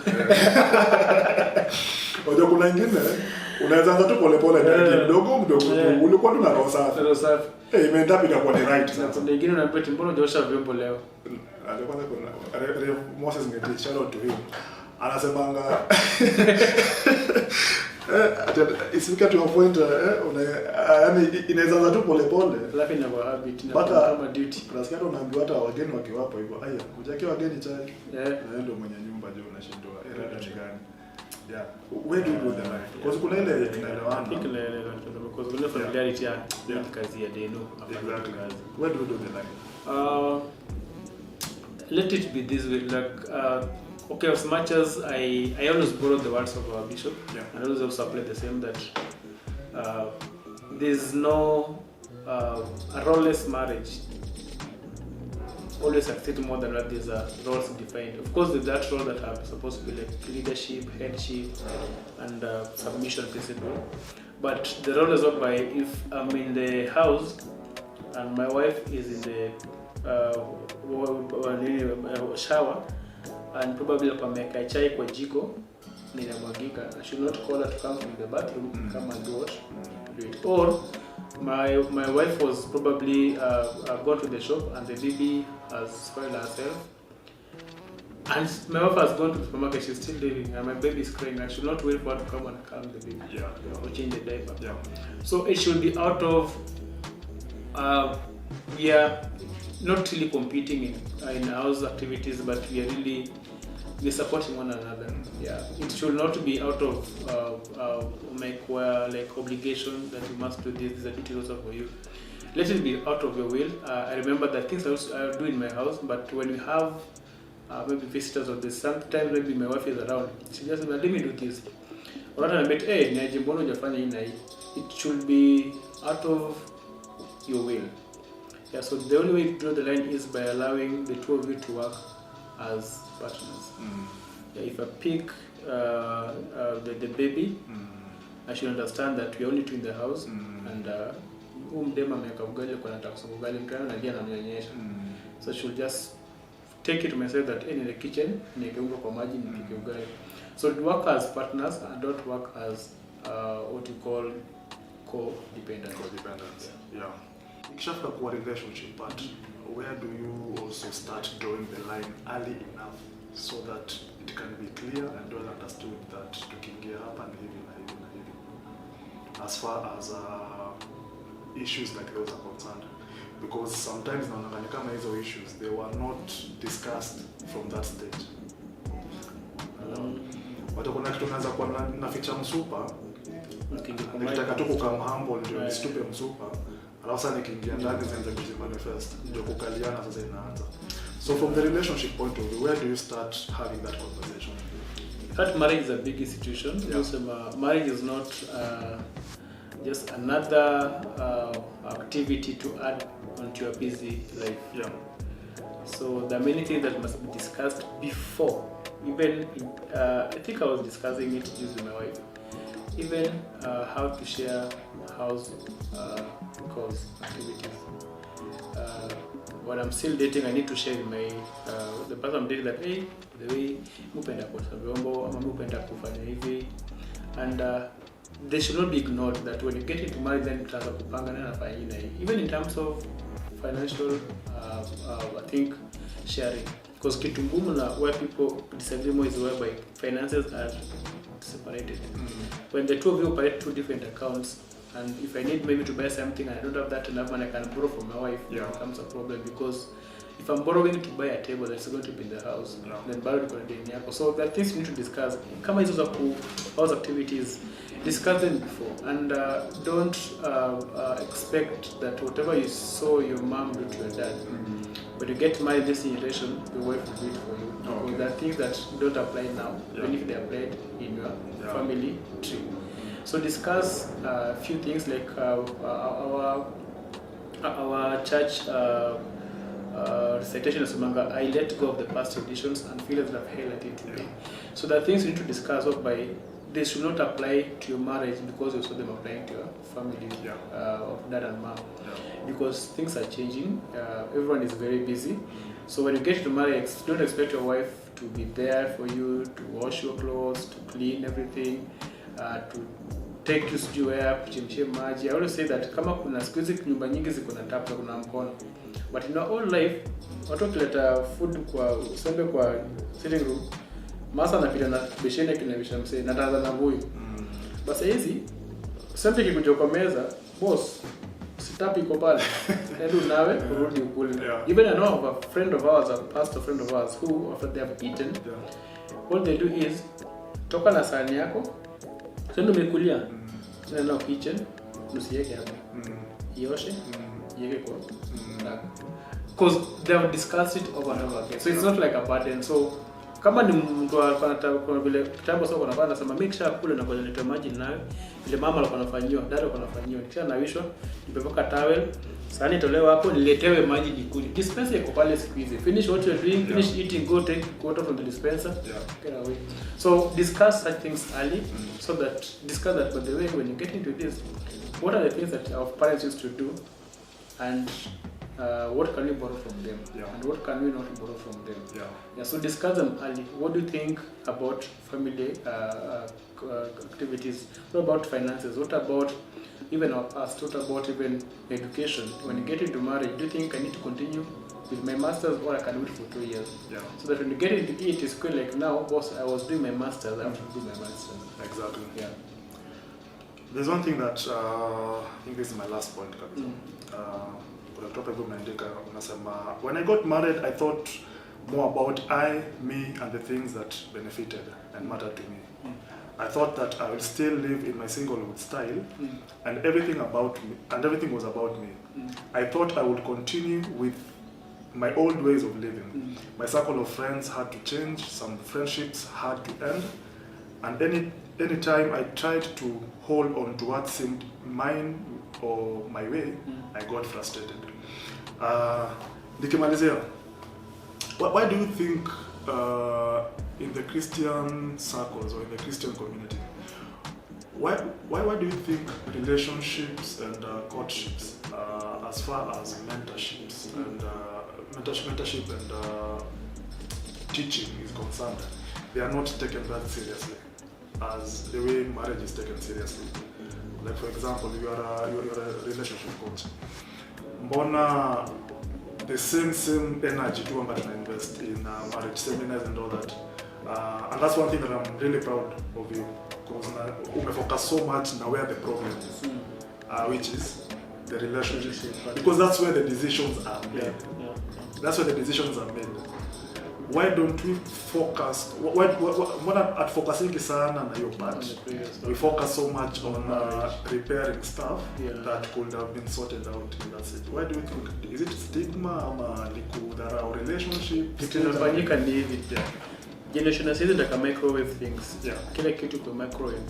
[SPEAKER 1] Unajua kuna ingine unaweza anza tu pole pole mdogo ulikuwa tu na roho safi. Imeenda pika kwa right sasa.
[SPEAKER 2] Kuna ingine unaambia mbona hujaosha vyombo leo?
[SPEAKER 1] Alikuwa kuna Moses ngeti shout out to him. Anasemanga isifika to a point yani inaweza tu pole pole.
[SPEAKER 2] Alafu inakuwa habit na kama duty.
[SPEAKER 1] Plus kama unaambiwa hata wageni wakiwapo hivyo, haya kujakia wageni chai. Na ndio mwenye nyumba je unashindwa. Rada ni gani? Yeah. Where do you go the line? Because kuna ile tunaelewana.
[SPEAKER 2] Because kuna familiarity ya kazi ya deno.
[SPEAKER 1] Exactly. Where do you do the line?
[SPEAKER 2] Let it be this way, like okay, as much as I always borrow the words of our bishop, and I always also apply the same, that there's no a role-less marriage always accept more than what these roles defined. Of course, there's that role that are supposed to be like leadership, headship, and submission principle. But the role is up by if I'm in the house and my wife is in the shower and probably pameka chai kwa jiko ninamwagika, I should not call her to come from the bathroom, come and do it. Or my wife was probably gone to the shop and the baby has spoiled herself, and my wife has gone to the supermarket, she's still living, and my baby is crying. I should not wait for her to come and calm the baby or change the diaper. So it should be out of we are not really competing in house activities, but we're supporting one another. It should not be out of like obligation that you must do this is a duty also for you. Let it be out of your will. I remember that things I do in my house, but when we have maybe visitors or this, sometimes maybe my wife is around, she just says, let me do this. Or I bet, hey, it should be out of your will. So the only way to draw the line is by allowing the two of you to work as partners. If I pick the baby, I should understand that we're only two in the house, and dem ameweka ugali kwa nataka kusonga ugali mtana na dia ananionyesha. So I should just take it to myself that in the kitchen niweke unga kwa maji nipike ugali. So work as partners and don't work as what you call co-dependent.
[SPEAKER 1] Ikishafika kwa relationship, but where do you also start drawing the line early enough so that it can be clear and well understood that tukiingia hapa ni hivi na hivi na hivi, as far as issues like those are concerned? Because sometimes naonekana kama hizo issues they were not discussed from that stage. Watu kuna kitu naanza kwa naficha msupa, nikitaka tu kukam humble ndio nisitupe msupa, alafu sasa nikiingia ndani zenza kujimanifest ndio kukaliana sasa inaanza. So from the relationship point of view, where do you start having that conversation?
[SPEAKER 2] That marriage is a big institution. Because marriage is not just another activity to add onto your busy life. So there are many things that must be discussed before. Even I think I was discussing it with my wife. Even how to share house chores activities. When I'm still dating, I need to share with my the person I'm dating that, hey, the way upenda kuosha vyombo ama upenda kufanya hivi, and they should not be ignored that when you get into marriage then tutaanza kupanga na nafanya hivi. Even in terms of financial I think sharing, because kitu ngumu na where people disagree more is whereby finances are separated. When the two of you operate two different accounts, and if I need maybe to buy something and I don't have that enough money, I can borrow from my wife. It becomes a problem, because if I'm borrowing to buy a table that's going to be in the house, then borrow it on the yako. So there are things you need to discuss. Kama hizo za house activities, discuss them before, and don't expect that whatever you saw your mom do to your dad, when you get married this generation, your wife will do it for you. Because there are things that don't apply now, even if they are applied in your family tree. So discuss a few things like our our church recitation is among I let go of the past traditions and feelings that have held until today. So the things you need to discuss by they should not apply to your marriage because you saw them applying to your family of dad and mom. Because things are changing. Everyone is very busy. So when you get to marriage, don't expect your wife to be there for you, to wash your clothes, to clean everything, to take you sijui where, kuchemshia maji. I always say that kama kuna siku hizi nyumba nyingi ziko na tap na kuna mkono. But in our own life, watu wakileta food kwa usembe kwa sitting room, masa anapita na besheni kinavisha msee na taza na boy. Basi hizi sembe kikuja kwa meza, boss, sitapi iko pale. Ndio nawe urudi ukule. Even I know of a friend of ours, a pastor friend of ours who after they have eaten, what they do is toka na sahani yako, sio umekulia. Tena kitchen, usiweke hapo. Ioshe, iweke kwa. Because they have discussed it over and over again. So it's not like a burden. So kama ni mtu anataka kwa vile kitambo soko anafanya nasema make sure kule na kwa nitoa maji nayo ile mama alikuwa anafanywa dada alikuwa anafanywa kisha nawishwa nipepaka towel sasa tolewa hapo niletewe maji nikunywe dispenser iko pale squeeze finish what you're doing finish eating go take water from the dispenser get away. So discuss such things early so that discuss that by the way when you get into this what are the things that our parents used to do and what can we borrow from them and what can we not borrow from them. So discuss them early. What do you think about family activities? What about finances? What about even our past? What about even education? When you get into marriage, do you think I need to continue with my masters or I can wait for 2 years? So that when you get into it, it's good like now, boss, I was doing my masters, I have to do my masters.
[SPEAKER 1] Exactly. There's one thing that I think this is my last point. When I got married, I thought more about me, and the things that benefited and mattered to me. I thought that I would still live in my singlehood style, and everything was about me. I thought I would continue with my old ways of living. My circle of friends had to change, some friendships had to end, and any time I tried to hold on to what seemed mine or my way, I got frustrated. Nikimalizia, why do you think in the Christian circles or in the Christian community, why do you think relationships and courtships, as far as mentorships and mentorship and teaching is concerned, they are not taken that seriously as the way marriage is taken seriously? Like for example, you are a relationship coach. Mbona the same energy to invest in marriage seminars and all that, and that's one thing that I'm really proud of you, because we focus so much now where the problem is, which is the relationship, because that's where the decisions are made. That's where the decisions are made. Why don't we focus? What at focusing sana na your part? We focus so much on repairing stuff that could have been sorted out in that situation. Why do you think? Is it stigma ama likudharau relationship?
[SPEAKER 2] Kitunafanyika ni hivi. Generation sasa ndio microwave things. Kila kitu kwa microwave.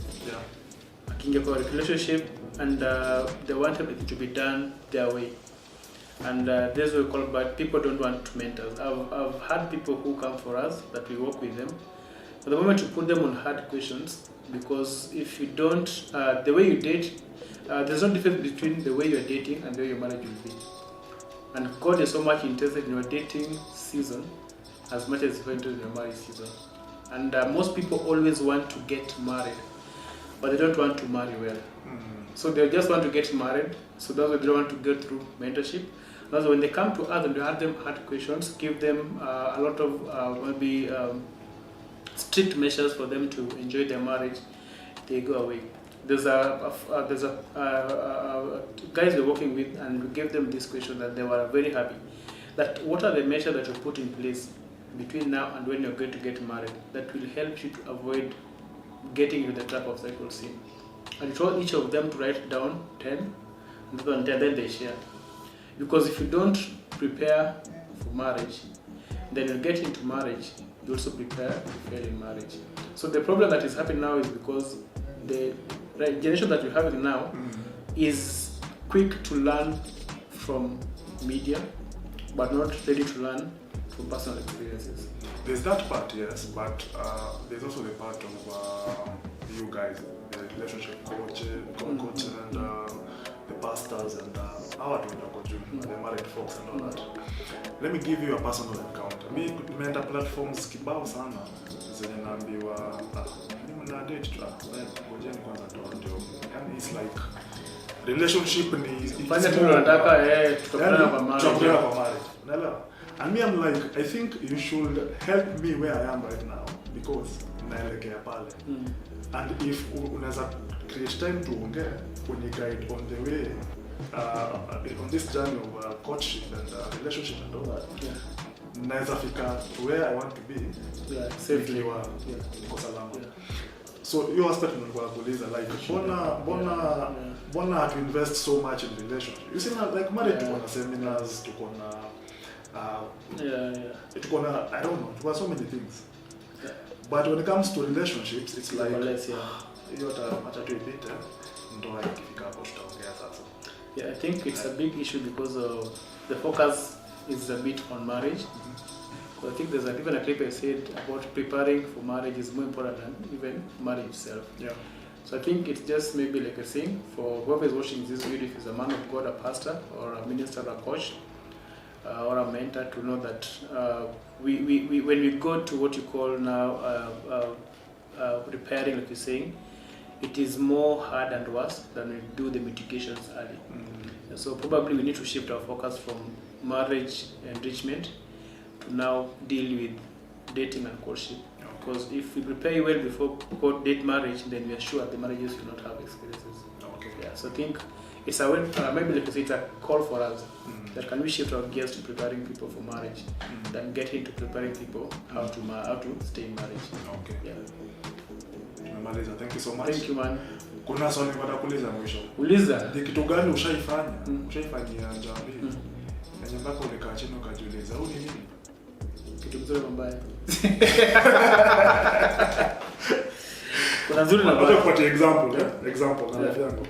[SPEAKER 2] Akinge kwa relationship and they want everything to be done their way. And this we call, but people don't want mentors. I've had people who come for us that we work with them. But the moment you put them on hard questions, because if you don't, the way you date, there's no difference between the way you're dating and the way your marriage will be. And God is so much interested in your dating season as much as He's interested in your marriage season. And most people always want to get married, but they don't want to marry well. So they just want to get married, so that's why they don't want to go through mentorship. That's when they come to us and we ask them hard questions, give them a lot of maybe strict measures for them to enjoy their marriage, they go away. There's a guys we're working with, and we gave them this question that they were very happy. That what are the measures that you put in place between now and when you're going to get married that will help you to avoid getting into the trap of sexual sin? And I told each of them to write down 10, and then they share. Because if you don't prepare for marriage, then you get into marriage, you also prepare to fail in marriage. So the problem that is happening now is because the generation that you have now is quick to learn from media, but not ready to learn from personal experiences.
[SPEAKER 1] There's that part, yes, but there's also the part of you guys, the relationship coaches and the pastors and our the married folks and all that. Let me give you a personal encounter. Me nimeenda platforms kibao sana zenye naambiwa na date ngojeni kwanza ndio. Yani it's like relationship ni
[SPEAKER 2] fanya tu unataka tutakutana kwa
[SPEAKER 1] marriage. Unaelewa? And me, I'm like, I think you should help me where I am right now because naelekea pale. And if unaweza create time to guide on the way on this journey of courtship and relationship and all that. Naweza fika to where I want to be. Safely niko salama. So you asked me kuuliza like bona to invest so much in relationship. You see like married to on seminars to I don't know, there are so many things. But when it comes to relationships, it's like
[SPEAKER 2] I think it's a big issue because the focus is a bit on marriage. So I think there's even a clip I said about preparing for marriage is more important than even marriage itself. So I think it's just maybe like a thing for whoever is watching this video, if he's a man of God, a pastor, or a minister, or a coach, or a mentor, to know that we when we go to what you call now repairing, like you're saying, it is more hard and worse than we do the mitigations early. So probably we need to shift our focus from marriage enrichment to now deal with dating and courtship. Because if we prepare you well before date marriage, then we are sure the marriages will not have experiences. So I think it's a way, maybe like I say, it's a call for us that can we shift our gears to preparing people for marriage, then get into preparing people how to stay in marriage.
[SPEAKER 1] Thank you so much.
[SPEAKER 2] Thank you, man.
[SPEAKER 1] Kuna swali watakuuliza mwisho.
[SPEAKER 2] Uliza.
[SPEAKER 1] Ni kitu gani ushaifanya? Ushaifanyia jamii? Yenye mpaka ulikaa chini ukajiuliza, "Huu ni nini?"
[SPEAKER 2] Kitu mzuri mbaya. Kuna nzuri na mbaya.
[SPEAKER 1] Nataka kupatia example na life yangu.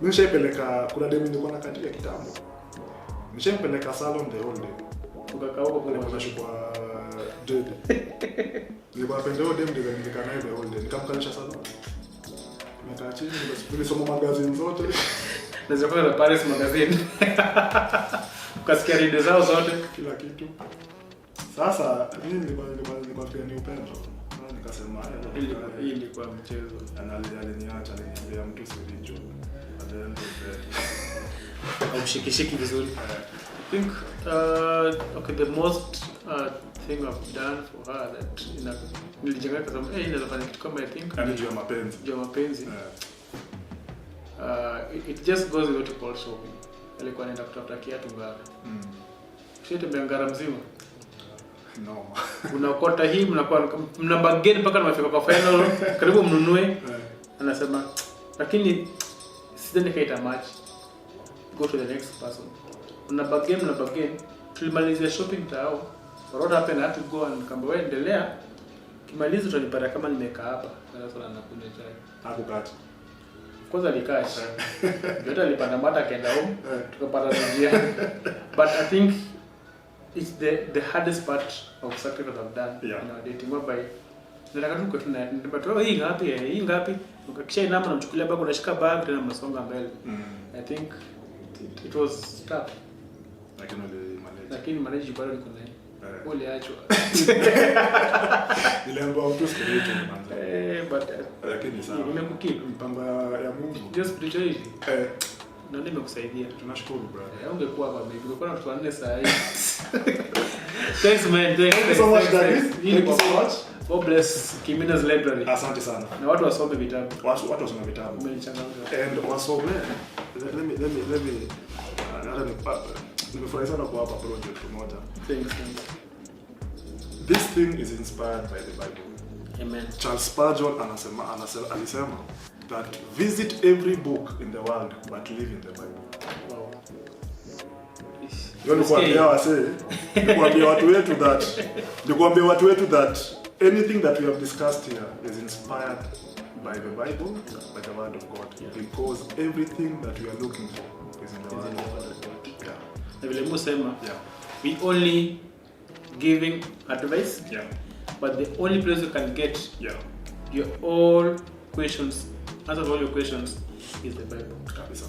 [SPEAKER 1] Mimi nishaipeleka kuna demu nilikuwa na katika kitambo. Nishaipeleka salon the whole day.
[SPEAKER 2] Ukakaa huko
[SPEAKER 1] kwa shukwa dread. Nilikuwa napenda huyo demu ndio nilikaa naye the whole day. Nikamkalisha salon. Nimekaa chini nilisoma magazine zote.
[SPEAKER 2] Naweza kwenda Paris magazine. Ukasikia redio zao zote,
[SPEAKER 1] kila kitu. Sasa mimi nilikuwa pia ni upendo. Nikasema
[SPEAKER 2] hii ilikuwa mchezo.
[SPEAKER 1] Aliniacha aliniambia mtu silicho.
[SPEAKER 2] Shiki vizuri. I think the most thing I've done for her that nilijenga kwa sababu inaweza fanya kitu kama I think
[SPEAKER 1] anajua mapenzi.
[SPEAKER 2] It just goes with what you call shopping. Alikuwa anaenda kutafuta kiatu Ngara. Sio Ngara mzima.
[SPEAKER 1] No.
[SPEAKER 2] Unakota hii mna bargain mpaka mnafika kwa final karibu mnunue. Anasema lakini sidhani kaita match. Go to the next person. Mna bargain tulimalizia shopping tao. What happened, I had to go and kamba endelea. Kimalizo tulipata kama nimekaa hapa. Sasa nakunywa chai.
[SPEAKER 1] Hakukata.
[SPEAKER 2] Kwanza alikash. Yote alipanda mata kaenda home. Tukapata njia. But I think it's the hardest part of sacrifice I've done in our dating. Whereby nataka tu kutuna but hii ngapi? Ukakisha inama na mchukulia bag unashika bag tena mnasonga mbele. I think it was tough. Lakini manage bado niko naye. Uliachwa.
[SPEAKER 1] Niliambiwa mtu spiritual manza.
[SPEAKER 2] But
[SPEAKER 1] lakini sawa.
[SPEAKER 2] Nimekukeep
[SPEAKER 1] mpango ya Mungu.
[SPEAKER 2] Just spirituality. Na nimekusaidia.
[SPEAKER 1] Tunashukuru brother.
[SPEAKER 2] Ungekuwa hapa mimi. Ungekuwa na watu wanne saa hii. Thanks man.
[SPEAKER 1] Thank you so much Daddy. Thank you so much.
[SPEAKER 2] God bless Kimina's library.
[SPEAKER 1] Asante sana.
[SPEAKER 2] Na watu wasome vitabu.
[SPEAKER 1] Watu wasome vitabu.
[SPEAKER 2] Umenichanganya.
[SPEAKER 1] And wasome. Let me nimefurahi sana kwa hapa project moja.
[SPEAKER 2] Thanks.
[SPEAKER 1] This thing is inspired by the Bible.
[SPEAKER 2] Amen.
[SPEAKER 1] Charles Spurgeon alisema that visit every book in the world but live in the Bible.
[SPEAKER 2] Wow.
[SPEAKER 1] Nikwambia watu wetu that anything that we have discussed here is inspired by the Bible, by the word of God, because everything that we are looking for is in the word of God.
[SPEAKER 2] Na vile musema,
[SPEAKER 1] Yeah.
[SPEAKER 2] we only giving advice,
[SPEAKER 1] Yeah.
[SPEAKER 2] but the only place you can get
[SPEAKER 1] Yeah.
[SPEAKER 2] your all questions, answer all your questions is the Bible.
[SPEAKER 1] Kabisa.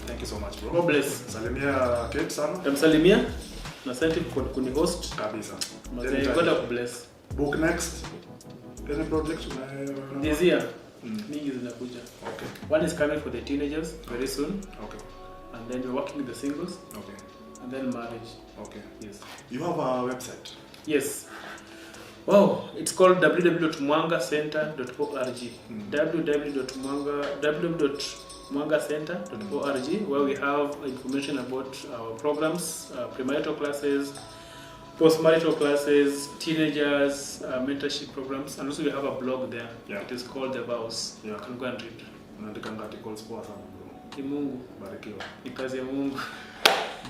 [SPEAKER 1] Thank you so much, bro.
[SPEAKER 2] God bless.
[SPEAKER 1] Salimia Kate sana.
[SPEAKER 2] Tamsalimia na asante kwa kuni host.
[SPEAKER 1] Kabisa.
[SPEAKER 2] Mazee, God bless.
[SPEAKER 1] Book next. Any project?
[SPEAKER 2] This year, mingi zinakuja.
[SPEAKER 1] Okay.
[SPEAKER 2] One is coming for the teenagers very soon.
[SPEAKER 1] Okay.
[SPEAKER 2] And then we're working with the singles.
[SPEAKER 1] Okay.
[SPEAKER 2] And then marriage.
[SPEAKER 1] Okay.
[SPEAKER 2] Yes.
[SPEAKER 1] You have a website?
[SPEAKER 2] Yes. Wow, it's called www.mwangacenter.org. www.mwangacenter.org, where we have information about our programs, premarital classes, postmarital classes, teenagers, mentorship programs, and also we have a blog there.
[SPEAKER 1] Yeah.
[SPEAKER 2] It is called The Vows.
[SPEAKER 1] Yeah.
[SPEAKER 2] You can go and read.
[SPEAKER 1] Unaandika articles poa sana, bro.
[SPEAKER 2] Ni Mungu.
[SPEAKER 1] Barikiwa.
[SPEAKER 2] Ni kazi ya Mungu.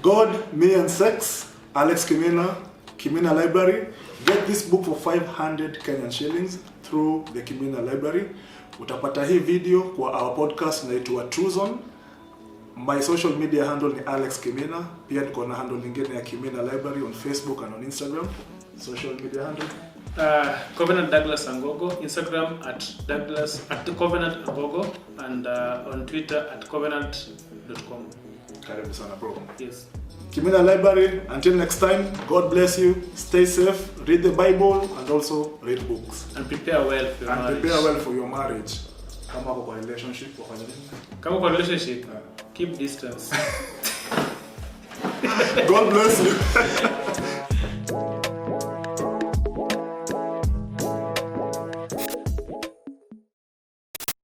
[SPEAKER 1] God, Me and Sex, Alex Kimina, Kimina Library. Get this book for 500 Kenyan shillings through the Kimina Library. Utapata hii video kwa our podcast inaitwa TruZone. My social media handle ni Alex Kimina. Pia niko na handle nyingine ya Kimina Library on Facebook and on Instagram. Social media handle.
[SPEAKER 2] Covenant Douglas Angogo, Instagram at Covenant Angogo, and on Twitter at covenant.com.
[SPEAKER 1] Karibu sana, bro.
[SPEAKER 2] Yes.
[SPEAKER 1] Kimina Library, until next time, God bless you, stay safe, read the Bible, and also read books.
[SPEAKER 2] And prepare well for your marriage.
[SPEAKER 1] Prepare well for your marriage. Kama kwa relationship, wafanye nini?
[SPEAKER 2] Kama kwa relationship, keep distance.
[SPEAKER 1] God bless you.